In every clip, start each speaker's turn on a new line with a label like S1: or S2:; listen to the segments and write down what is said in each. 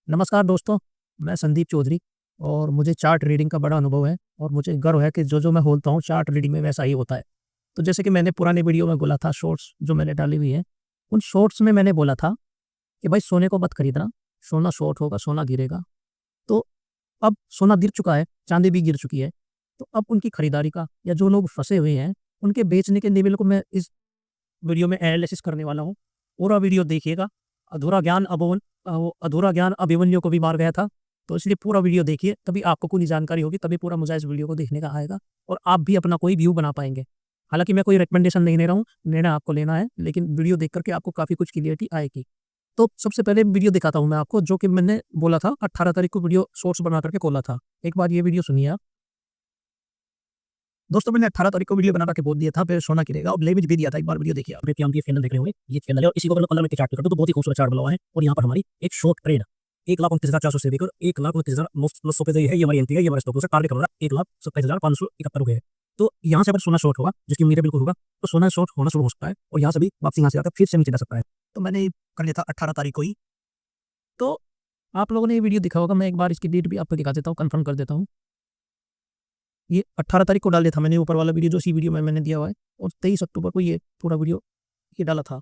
S1: नमस्कार दोस्तों, मैं संदीप चौधरी और मुझे चार्ट रीडिंग का बड़ा अनुभव है और मुझे गर्व है कि जो-जो मैं बोलता हूँ चार्ट रीडिंग में वैसा ही होता है। तो जैसे कि मैंने पुराने वीडियो में बोला था शॉर्ट्स जो मैंने डाली हुई है, उन शॉर्ट्स में मैंने बोला था कि भाई सोने को मत खरीदना, सोना शॉर्ट होगा, सोना गिरेगा। तो अब सोना गिर चुका है, चाँदी भी गिर चुकी है, तो अब उनकी खरीदारी का या जो लोग फँसे हुए हैं, उनके बेचने के लेवल को मैं इस वीडियो में एनालिसिस करने वाला हूँ। पूरा वीडियो देखिएगा। अधूरा ज्ञान अभिमन्यु को भी मार गया था। तो इसलिए पूरा वीडियो देखिए, तभी आपको पूरी जानकारी होगी, तभी पूरा मज़ा इस वीडियो को देखने का आएगा और आप भी अपना कोई व्यू बना पाएँगे। हालाँकि मैं कोई रिकमेंडेशन नहीं दे रहा हूँ, निर्णय आपको लेना है, लेकिन वीडियो देख कर के आपको काफ़ी कुछ क्लियरिटी आएगी। तो सबसे पहले वीडियो दिखाता हूँ मैं आपको जो कि मैंने बोला था 18 तारीख को वीडियो शॉर्ट्स बना कर के खोला था। एक बार ये वीडियो सुनिए आप। दोस्तों मैंने 18 तारीख को वीडियो बना के बोल दिया था, फिर सोना गिरेगा और लेविज भी दिया था। एक बार वीडियो देखिए आप। ये चैनल देख रहे होंगे, ये चैनल है और इसी को अगर कलर में चार्ट कर दो तो बहुत ही खूबसूरत चार्ट बना हुआ है और यहाँ पर हमारी एक शॉर्ट ट्रेड 1,29,400 से लेकर 1,29,900 पे ये हमारी एंट्री है, ये हमारा स्टॉप लॉस है। टारगेट हमारा 1,27,571 रुपए है। तो यहाँ से अगर सोना शॉर्ट होगा, जिसकी उम्मीद है बिल्कुल होगा, तो सोना शॉर्ट होना शुरू हो सकता है और यहाँ से भी वापसी यहाँ से आकर फिर से नीचे जा सकता है। तो मैंने कर लिया था 18 तारीख को ही। तो आप लोगों ने ये वीडियो देखा होगा, मैं एक बार इसकी डेट भी आपको दिखा देता हूँ, कन्फर्म कर देता हूँ। ये 18 तारीख को डाल दिया था मैंने ऊपर वाला वीडियो जो इसी वीडियो में मैंने दिया हुआ है और 23 अक्टूबर को ये पूरा वीडियो ये डाला था।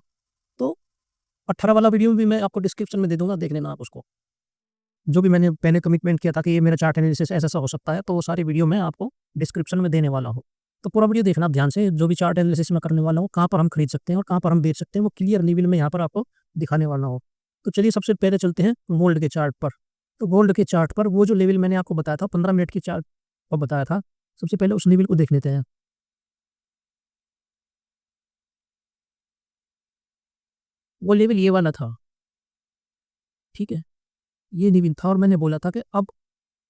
S1: तो 18 वाला वीडियो भी मैं आपको डिस्क्रिप्शन में दे दूँगा, देख लेना आप उसको। जो भी मैंने पहले कमिटमेंट किया था कि ये मेरा चार्ट एनालिसिस ऐसा-ऐसा हो सकता है, तो वो सारी वीडियो मैं आपको डिस्क्रिप्शन में देने वाला हूँ। तो पूरा वीडियो देखना आप ध्यान से, जो भी चार्ट एनालिसिस मैं करने वाला हूँ, कहाँ पर हम खरीद सकते हैं और कहाँ पर हम बेच सकते हैं, वो क्लियर लेवल में यहाँ पर आपको दिखाने वाला हूँ। तो चलिए सबसे पहले चलते हैं गोल्ड के चार्ट पर। तो गोल्ड के चार्ट पर वो जो लेवल मैंने आपको बताया था 15 मिनट की चार्ट पर बताया था, सबसे पहले उस लेवल को देख लेते हैं। वो लेवल ये वाला था, ठीक है? ये लेवल था और मैंने बोला था कि अब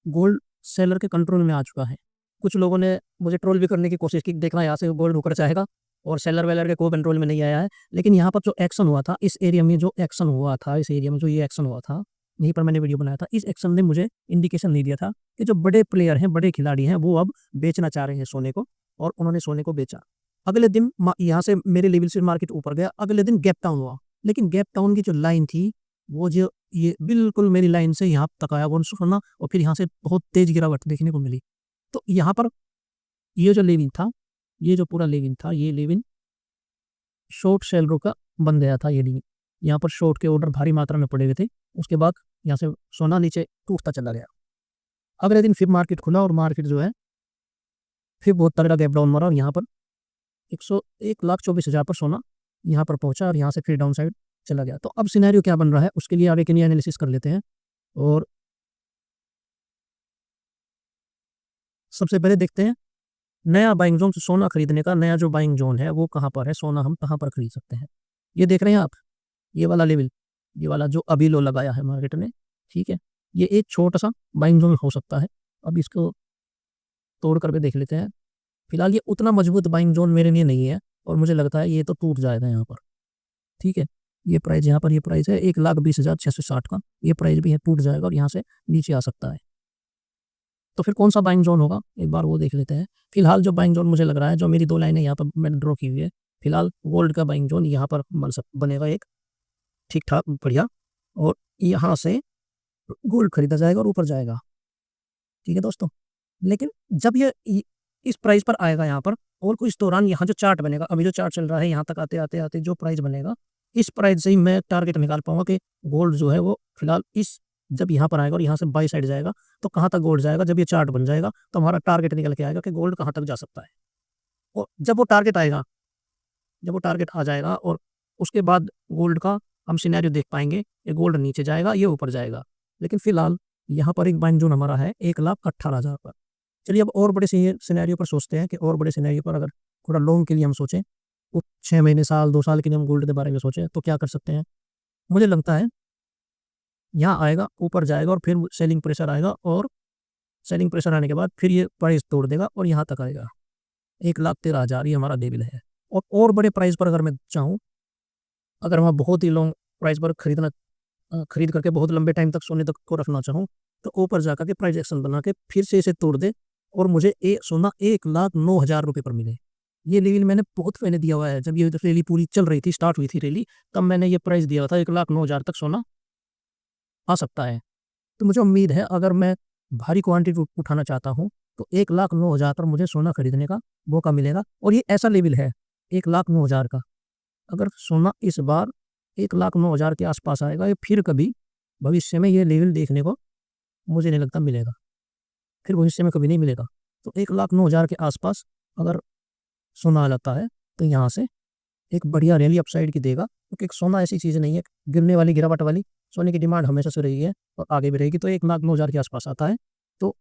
S1: गोल्ड सेलर के कंट्रोल में आ चुका है। कुछ लोगों ने मुझे ट्रोल भी करने की कोशिश की, देखना यहाँ से गोल्ड ऊपर जाएगा और सेलर-वेलर के कोई कंट्रोल में नहीं आया है। लेकिन यहाँ पर जो एक्शन हुआ था, इस एरिया में जो एक्शन हुआ था, इस एरिया में जो ये एक्शन हुआ था, यहीं पर मैंने वीडियो बनाया था। इस एक्शन ने मुझे इंडिकेशन नहीं दिया था कि जो बड़े प्लेयर हैं, बड़े खिलाड़ी हैं, वो अब बेचना चाह रहे हैं सोने को और उन्होंने सोने को बेचा। अगले दिन यहाँ से मेरे लेवल से मार्केट ऊपर गया, अगले दिन गैप डाउन हुआ। लेकिन गैप डाउन की जो लाइन थी, वो जो ये बिल्कुल मेरी लाइन से यहाँ तक आया वो सोना और फिर यहाँ से बहुत तेज़ गिरावट देखने को मिली। तो यहाँ पर ये जो लेवल था, ये जो पूरा लेवल था, ये लेवल शॉर्ट सेलरों का बन गया था ये लेवल। यहाँ पर शॉर्ट के ऑर्डर भारी मात्रा में पड़े हुए थे। उसके बाद यहाँ से सोना नीचे टूटता चला गया। अगले दिन फिर मार्केट खुला और मार्केट जो है फिर बहुत तगड़ा गैप डाउन मारा और यहाँ पर 1,24,000 पर सोना यहाँ पर पहुँचा और यहाँ से फिर डाउन साइड चला गया। तो अब सिनेरियो क्या बन रहा है उसके लिए आगे के लिए एनालिसिस कर लेते हैं और सबसे पहले देखते हैं नया बाइंग ज़ोन सोना खरीदने का नया जो बाइंग ज़ोन है वो कहाँ पर है, सोना हम कहाँ पर खरीद सकते हैं। ये देख रहे हैं आप, ये वाला लेवल, ये वाला जो अभी लो लगाया है मार्केट ने, ठीक है? ये एक छोटा-सा बाइंग ज़ोन हो सकता है। अब इसको तोड़ कर के देख लेते हैं। फिलहाल ये उतना मजबूत बाइंग ज़ोन मेरे लिए नहीं है और मुझे लगता है ये तो टूट जाएगा यहाँ पर, ठीक है? ये प्राइस यहाँ पर ये प्राइस है 1,20,660 का, ये प्राइस भी है टूट जाएगा और यहाँ से नीचे आ सकता है। तो फिर कौन-सा बाइंग ज़ोन होगा, एक बार वो देख लेते हैं। फिलहाल जो बाइंग ज़ोन मुझे लग रहा है, जो मेरी 2 लाइनें यहाँ पर मैंने ड्रॉ की हुई है, फिलहाल गोल्ड का बाइंग ज़ोन यहाँ पर बनेगा एक ठीक-ठाक बढ़िया और यहाँ से गोल्ड खरीदा जाएगा और ऊपर जाएगा। ठीक है दोस्तों? लेकिन जब ये इस प्राइस पर आएगा यहाँ पर और इस दौरान यहाँ जो चार्ट बनेगा, अभी जो चार्ट चल रहा है यहाँ तक आते-आते जो प्राइस बनेगा, इस प्राइस से ही मैं टारगेट निकाल पाऊँगा कि गोल्ड जो है वो फिलहाल इस जब यहाँ पर आएगा और यहाँ से बाई साइड जाएगा, तो कहाँ तक गोल्ड जाएगा, जब ये चार्ट बन जाएगा, तो हमारा टारगेट निकल के आएगा कि गोल्ड कहाँ तक जा सकता है। और जब वो टारगेट आएगा, जब वो टारगेट आ जाएगा और उसके बाद गोल्ड का हम सिनेरियो देख पाएँगे, ये गोल्ड नीचे जाएगा, ये ऊपर जाएगा। लेकिन फिलहाल यहाँ पर एक बाइंग ज़ोन हमारा है 1,18,000 पर। चलिए अब और बड़े सिनेरियो पर सोचते हैं कि और बड़े सिनेरियो पर अगर थोड़ा लॉन्ग के लिए हम सोचें, कुछ 6 महीने, साल, 2 साल के लिए हम गोल्ड के बारे में सोचें, तो क्या कर सकते हैं? मुझे लगता है यहाँ आएगा, ऊपर जाएगा और फिर सेलिंग प्रेशर आएगा और सेलिंग प्रेशर आने के बाद फिर ये प्राइस तोड़ देगा और यहाँ तक आएगा। 1,13,000 ये हमारा लेवल है। और बड़े प्राइस पर अगर मैं चाहूँ, अगर मैं बहुत ही लॉन्ग प्राइस पर खरीद करके बहुत लंबे टाइम तक सोने तक को रखना चाहूँ, तो ऊपर जा कर के प्राइस एक्शन बना के फिर से इसे तोड़ दे और मुझे सोना 1,09,000 रुपए पर मिले। ये लेवल मैंने बहुत पहले दिया हुआ है, जब ये रैली पूरी चल रही थी, स्टार्ट हुई थी रैली, तब मैंने ये प्राइस दिया हुआ था 1,09,000 तक सोना आ सकता है। तो मुझे उम्मीद है अगर मैं भारी क्वांटिटी उठाना चाहता हूँ तो 1,09,000 पर मुझे सोना खरीदने का मौका मिलेगा। और ये ऐसा लेवल है 1,09,000 का, अगर सोना इस बार 1,09,000 के आसपास आएगा, ये फिर कभी भविष्य में ये लेवल देखने को मुझे नहीं लगता मिलेगा, फिर भविष्य में कभी नहीं मिलेगा। तो 1,09,000 के आसपास अगर सोना आ जाता है तो यहाँ से एक बढ़िया रैली अपसाइड की देगा, क्योंकि सोना ऐसी चीज़ नहीं है गिरने वाली, गिरावट वाली। सोने की डिमांड हमेशा से रही है और आगे भी रहेगी। तो 1,09,000 के आसपास आता है तो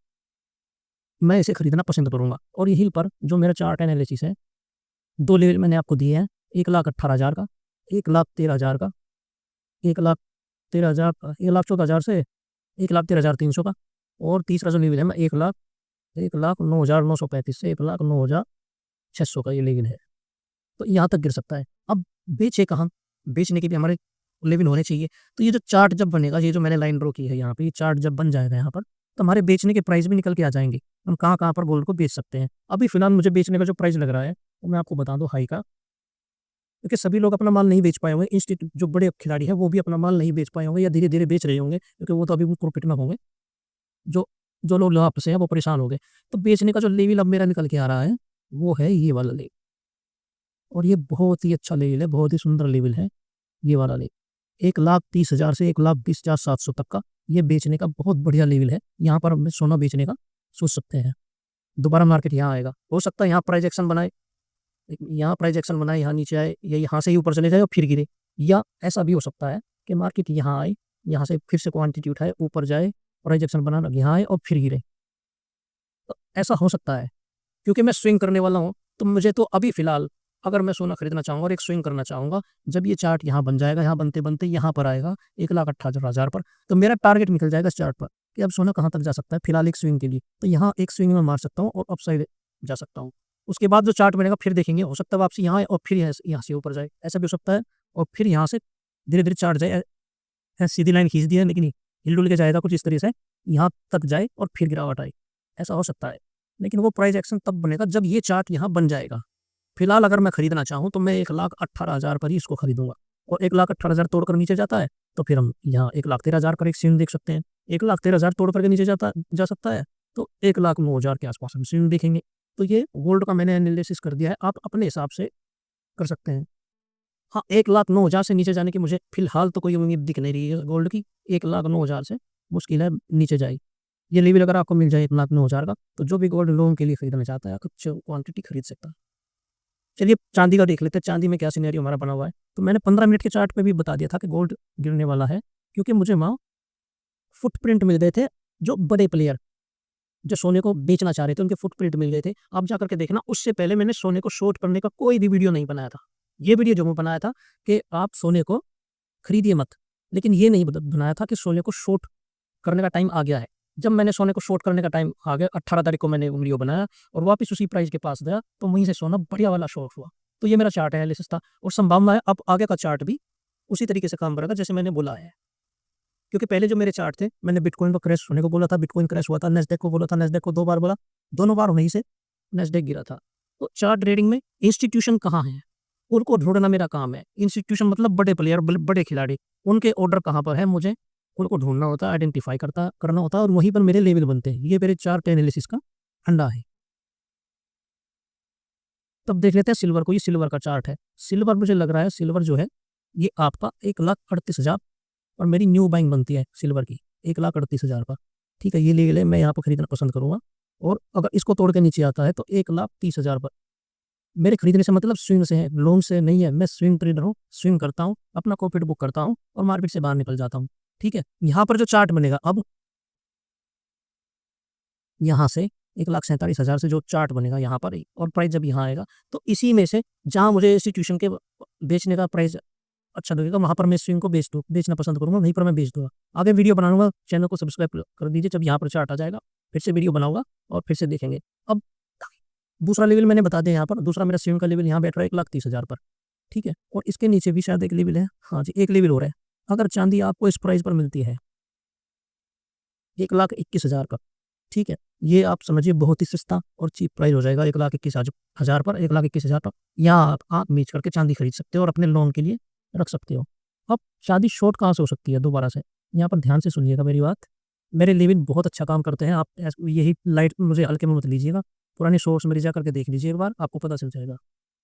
S1: मैं इसे खरीदना पसंद करूँगा। और यहीं पर जो मेरा चार्ट एनालिसिस है, 2 लेवल मैंने आपको दिए हैं, 1,18,000 का, 1,13,000 का, 1,13,000 का, 1,14,000 से 1,13,300 का, और तीसरा जो लेवल है मैं 1,09,935 से 1,09,600 का ये लेवल है। तो यहाँ तक गिर सकता है। अब बेचे कहाँ? बेचने के भी हमारे लेवल होने चाहिए। तो ये जो चार्ट जब बनेगा, ये जो मैंने लाइन ड्रॉ की है यहाँ पे, ये चार्ट जब बन जाएगा यहाँ पर, तो हमारे बेचने के प्राइस भी निकल के आ जाएँगे। हम कहाँ-कहाँ पर गोल्ड को बेच सकते हैं। अभी फ़िलहाल मुझे बेचने का जो प्राइस लग रहा है, वो मैं आपको बता दूँ हाई का, क्योंकि सभी लोग अपना माल नहीं बेच पाए होंगे। जो बड़े खिलाड़ी हैं, वो भी अपना माल नहीं बेच पाए होंगे या धीरे-धीरे बेच रहे होंगे, क्योंकि वो तो अभी भी प्रॉफ़िट में होंगे। जो जो लोग लाभ से हैं, वो परेशान हो गए। तो बेचने का जो लेवल अब मेरा निकल के आ रहा है, वो है ये वाला लेवल। और ये बहुत ही अच्छा लेवल है, बहुत ही सुंदर लेवल है, ये वाला लेवल। 1,30,000 से 1,20,700 तक का ये बेचने का बहुत बढ़िया लेवल है। यहाँ पर हम सोना बेचने का सोच सकते हैं। दोबारा मार्केट यहाँ आएगा। हो सकता है यहाँ प्राइस एक्शन बनाए, यहाँ प्राइस एक्शन बनाए, यहाँ नीचे आए, या यहाँ से ही ऊपर चले जाए और फिर गिरे। या ऐसा भी हो सकता है कि मार्केट यहाँ आए, यहाँ से फिर से क्वांटिटी उठाए, ऊपर जाए, प्राइस एक्शन बना, यहाँ आए और फिर गिरे। तो ऐसा हो सकता है, क्योंकि मैं स्विंग करने वाला हूँ। तो मुझे तो अभी फ़िलहाल अगर मैं सोना खरीदना चाहूँगा और एक स्विंग करना चाहूँगा, जब ये चार्ट यहाँ बन जाएगा, यहाँ बनते-बनते यहाँ पर आएगा 1,18,000 पर, तो मेरा टारगेट निकल जाएगा इस चार्ट पर कि अब सोना कहाँ तक जा सकता है फ़िलहाल एक स्विंग के लिए। तो यहाँ एक स्विंग में मार सकता हूँ और अपसाइड जा सकता हूँ। उसके बाद जो चार्ट बनेगा फिर देखेंगे, हो सकता है वापसी यहाँ आए और फिर यहाँ से ऊपर जाए, ऐसा भी हो सकता है। और फिर यहाँ से धीरे-धीरे चार्ट जाए, सीधी लाइन खींच दी है लेकिन हिल-डुल के जाएगा कुछ इस तरह से, यहाँ तक जाए और फिर गिरावट आए, ऐसा हो सकता है। लेकिन वो प्राइस एक्शन तब बनेगा जब ये चार्ट यहाँ बन जाएगा। फिलहाल अगर मैं खरीदना चाहूँ तो मैं 1,18,000 पर ही इसको खरीदूँगा। और 1,18,000 तोड़कर नीचे जाता है तो फिर हम यहाँ 1,13,000 का एक स्विंग देख सकते हैं। 1,13,000 तोड़ करके नीचे जा सकता है तो 1,09,000 के आसपास हम स्विंग देखेंगे। तो ये गोल्ड का मैंने एनालिसिस कर दिया है, आप अपने हिसाब से कर सकते हैं। हाँ, 1,09,000 से नीचे जाने की मुझे फिलहाल तो कोई उम्मीद दिख नहीं रही है गोल्ड की। 1,09,000 से मुश्किल है नीचे जाए। ये लेवल अगर आपको मिल जाए 1,09,000 का, तो जो भी गोल्ड लोन के लिए खरीदना चाहता है कुछ क्वांटिटी खरीद सकता है। चलिए चांदी का देख लेते हैं, चांदी में क्या सिनेरियो हमारा बना हुआ है। तो मैंने 15 मिनट के चार्ट पे भी बता दिया था कि गोल्ड गिरने वाला है, क्योंकि मुझे वहाँ फुटप्रिंट मिल गए थे। जो बड़े प्लेयर जो सोने को बेचना चाह रहे थे, उनके फुटप्रिंट मिल गए थे। आप जाकर के देखना, उससे पहले मैंने सोने को शॉर्ट करने का कोई भी वीडियो नहीं बनाया था। ये वीडियो जो मैं बनाया था कि आप सोने को खरीदिए मत, लेकिन ये नहीं बनाया था कि सोने को शॉर्ट करने का टाइम आ गया है। जब मैंने सोने को शॉर्ट करने का टाइम आ गया, 18 तारीख को मैंने वीडियो बनाया और वापस उसी प्राइस के पास गया, तो वहीं से सोना बढ़िया वाला शॉर्ट हुआ। तो ये मेरा चार्ट एनालिसिस था और संभावना है अब आगे का चार्ट भी उसी तरीके से काम करेगा जैसे मैंने बोला है। क्योंकि पहले जो मेरे चार्ट थे, मैंने बिटकॉइन को क्रैश होने को बोला था, बिटकॉइन क्रैश हुआ था, नैस्डैक को बोला था, नैस्डैक को 2 बार बोला, दोनों बार वहीं से नैस्डैक गिरा था। तो चार्ट ट्रेडिंग में इंस्टीट्यूशन कहाँ हैं, उनको ढूँढना मेरा काम है। इंस्टीट्यूशन मतलब बड़े प्लेयर, बड़े खिलाड़ी, उनके ऑर्डर कहाँ पर है, मुझे उनको ढूँढना होता है, आइडेंटिफ़ाई करना होता है और वहीं पर मेरे लेवल बनते हैं। ये मेरे चार्ट एनालिसिस का फंडा है। तब देख लेते हैं सिल्वर को, ये सिल्वर का चार्ट है। सिल्वर मुझे लग रहा है, सिल्वर जो है ये आपका 1,38,000 और मेरी न्यू बाइंग बनती है सिल्वर की 1,38,000 पर। ठीक है, ये लेवल है, मैं यहाँ पर खरीदना पसंद करूँगा। और अगर इसको तोड़ के नीचे आता है तो 1,30,000 पर। मेरे खरीदने से मतलब स्विंग से है, लोन से नहीं है। मैं स्विंग ट्रेडर हूँ, स्विंग करता हूँ, अपना प्रॉफिट बुक करता हूँ और मार्केट से बाहर निकल जाता हूँ। ठीक है, यहाँ पर जो चार्ट बनेगा अब, यहाँ से 1,47,000 से जो चार्ट बनेगा यहाँ पर और प्राइस जब यहाँ आएगा, तो इसी में से जहाँ मुझे इंस्टीट्यूशन के बेचने का प्राइस अच्छा लगेगा, वहाँ पर मैं स्विंग को बेचना पसंद करूँगा, वहीं पर मैं बेच दूँगा। आगे वीडियो बनाऊँगा, चैनल को सब्सक्राइब कर दीजिए। जब यहाँ पर चार्ट आ जाएगा, फिर से वीडियो बनाऊँगा और फिर से देखेंगे। अब दूसरा लेवल मैंने बता दिया यहाँ पर, दूसरा मेरा स्विंग का लेवल यहाँ बैठ रहा है 1,30,000 पर। ठीक है, और इसके नीचे भी शायद एक लेवल है। हाँ जी, एक लेवल हो रहा है। अगर चांदी आपको इस प्राइस पर मिलती है 1,21,000 का, ठीक है, ये आप समझिए बहुत ही सस्ता और चीप प्राइस हो जाएगा। 1,21,000 पर, 1,21,000 पर यहाँ आप बेच करके चांदी खरीद सकते हो और अपने लोन के लिए रख सकते हो। अब चांदी शॉर्ट कहाँ से हो सकती है दोबारा से, यहाँ पर ध्यान से सुनिएगा मेरी बात। मेरे लेवल बहुत अच्छा काम करते हैं। आप यही लाइट मुझे हल्के में मत लीजिएगा, पुराने सोर्स में जा करके देख लीजिए एक बार, आपको पता चल जाएगा।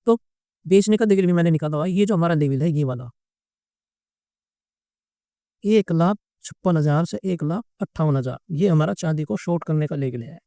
S1: तो बेचने का लेवल भी मैंने निकाला हुआ है। ये जो हमारा लेवल है ये वाला 1,56,000 से 1,58,000, ये हमारा चांदी को शॉर्ट करने का लेवल है।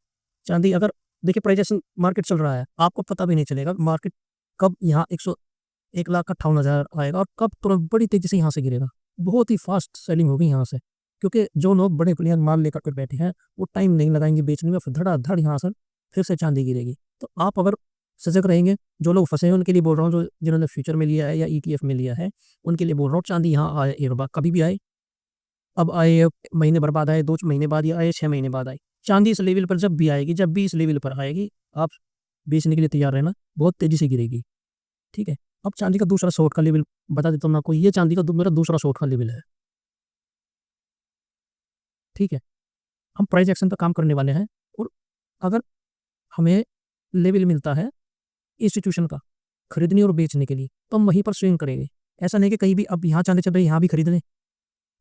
S1: चांदी अगर देखिए प्राइस मार्केट चल रहा है, आपको पता भी नहीं चलेगा मार्केट कब यहाँ 1,58,000 आएगा और कब तुरंत बड़ी तेजी से यहाँ से गिरेगा। बहुत ही फास्ट सेलिंग होगी यहाँ से, क्योंकि जो लोग बड़े प्लेयर माल लेकर के बैठे हैं वो टाइम नहीं लगाएंगे बेचने में, फिर धड़ाधड़ यहाँ से फिर से चांदी गिरेगी। तो आप अगर सजग रहेंगे, जो लोग फंसे हैं उनके लिए बोल रहा हूँ, जो जिन्होंने फ्यूचर में लिया है या ETF में लिया है उनके लिए बोल रहा हूँ, चांदी यहाँ आए एक बार, कभी भी आए, अब आए, महीने भर बाद आए, 2 महीने बाद या आए, 6 महीने बाद आए, चांदी इस लेवल पर जब भी आएगी, जब भी इस लेवल पर आएगी, आप बेचने के लिए तैयार रहना, बहुत तेजी से गिरेगी। ठीक है। अब चांदी का दूसरा शॉर्ट का लेवल बता देता हूँ मैं आपको। ये चांदी का मेरा दूसरा शॉर्ट का लेवल है। ठीक है। हम प्राइस एक्शन पर काम करने वाले हैं, और अगर हमें लेवल मिलता है इंस्टीट्यूशन का खरीदने और बेचने के लिए, तो हम वहीं पर स्विंग करेंगे। ऐसा नहीं कि कहीं भी अब यहाँ चांदी चल रही है यहाँ भी खरीद लें,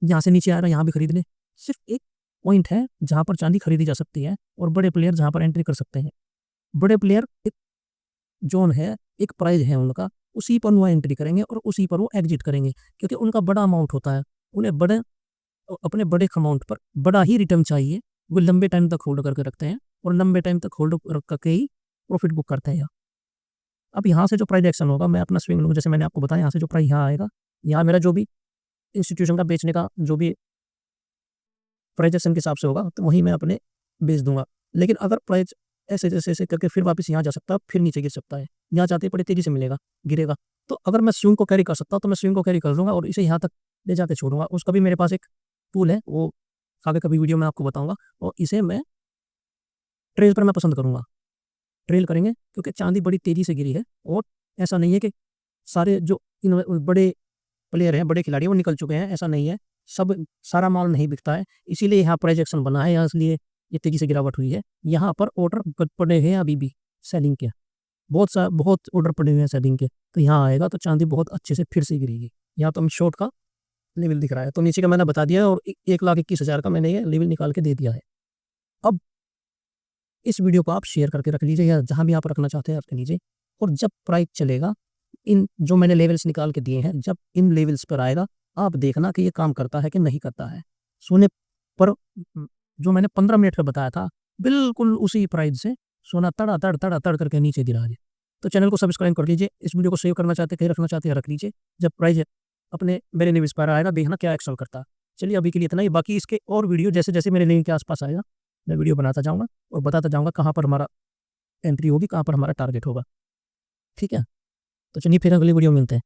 S1: यहाँ से नीचे आ रहा है यहाँ भी खरीद लें। सिर्फ एक पॉइंट है जहाँ पर चांदी खरीदी जा सकती है और बड़े प्लेयर जहाँ पर एंट्री कर सकते हैं। बड़े प्लेयर एक जोन है, एक प्राइस है उनका, उसी पर वो एंट्री करेंगे और उसी पर वो एग्जिट करेंगे, क्योंकि उनका बड़ा अमाउंट होता है, उन्हें बड़े अपने बड़े अमाउंट पर बड़ा ही रिटर्न चाहिए। वो लंबे टाइम तक होल्ड करके रखते हैं और लंबे टाइम तक होल्ड करके ही प्रॉफिट बुक करते हैं। अब यहाँ से जो प्राइस एक्शन होगा, मैं अपना स्विंग लूँगा, जैसे मैंने आपको बताया, यहाँ से जो प्राइस यहाँ आएगा, यहाँ मेरा जो भी इंस्टीट्यूशन का बेचने का जो भी प्राइस एक्शन के हिसाब से होगा, तो वही मैं अपने बेच दूंगा। लेकिन अगर प्राइस ऐसे जैसे ऐसे करके फिर वापस यहाँ जा सकता है, फिर नीचे गिर सकता है, यहाँ जाते बड़े तेजी से मिलेगा, गिरेगा। तो अगर मैं स्विंग को कैरी कर सकता हूँ तो मैं स्विंग को कैरी कर लूँगा और इसे यहाँ तक ले जाके छोड़ूंगा। उसका भी मेरे पास एक टूल है, वो आगे कभी वीडियो में आपको बताऊंगा, और इसे मैं ट्रेल पर मैं पसंद करूंगा। ट्रेल करेंगे क्योंकि चांदी बड़ी तेजी से गिरी है, और ऐसा नहीं है कि सारे जो बड़े प्लेयर हैं, बड़े खिलाड़ी, वो निकल चुके हैं, ऐसा नहीं है। सब सारा माल नहीं बिकता है, इसीलिए यहाँ प्राइस एक्शन बना है, यहाँ इसलिए ये तेजी से गिरावट हुई है। यहाँ पर ऑर्डर पड़े हैं अभी भी सेलिंग के, बहुत ऑर्डर पड़े हुए हैं सेलिंग के, तो यहाँ आएगा तो चांदी बहुत अच्छे से फिर से गिरेगी। यहाँ तो हम शॉर्ट का लेवल दिख रहा है, तो नीचे का मैंने बता दिया है, और 1,21,000 का मैंने ये लेवल निकाल के दे दिया है। अब इस वीडियो को आप शेयर करके रख लीजिए, या जहाँ भी आप रखना चाहते हैं रख लीजिए, और जब प्राइस चलेगा, इन जो मैंने लेवल्स निकाल के दिए हैं, जब इन लेवल्स पर आएगा, आप देखना कि ये काम करता है कि नहीं करता है। सोने पर जो मैंने 15 मिनट का बताया था, बिल्कुल उसी प्राइस से सोना तड़ा तड़ तड़ा तड़ करके नीचे गिरा दे। तो चैनल को सब्सक्राइब कर लीजिए, इस वीडियो को सेव करना चाहते हैं, कहीं रखना चाहते हैं रख लीजिए, जब प्राइस अपने मेरे लेवल्स पर आएगा देखना क्या एक्शन करता है। चलिए अभी के लिए इतना ही, बाकी इसके और वीडियो जैसे जैसे मेरे लेवल के आसपास आएगा मैं वीडियो बनाता जाऊँगा और बताता जाऊँगा कहाँ पर हमारा एंट्री होगी, कहाँ पर हमारा टारगेट होगा। ठीक है, तो चलिए फिर अगली वीडियो में मिलते हैं।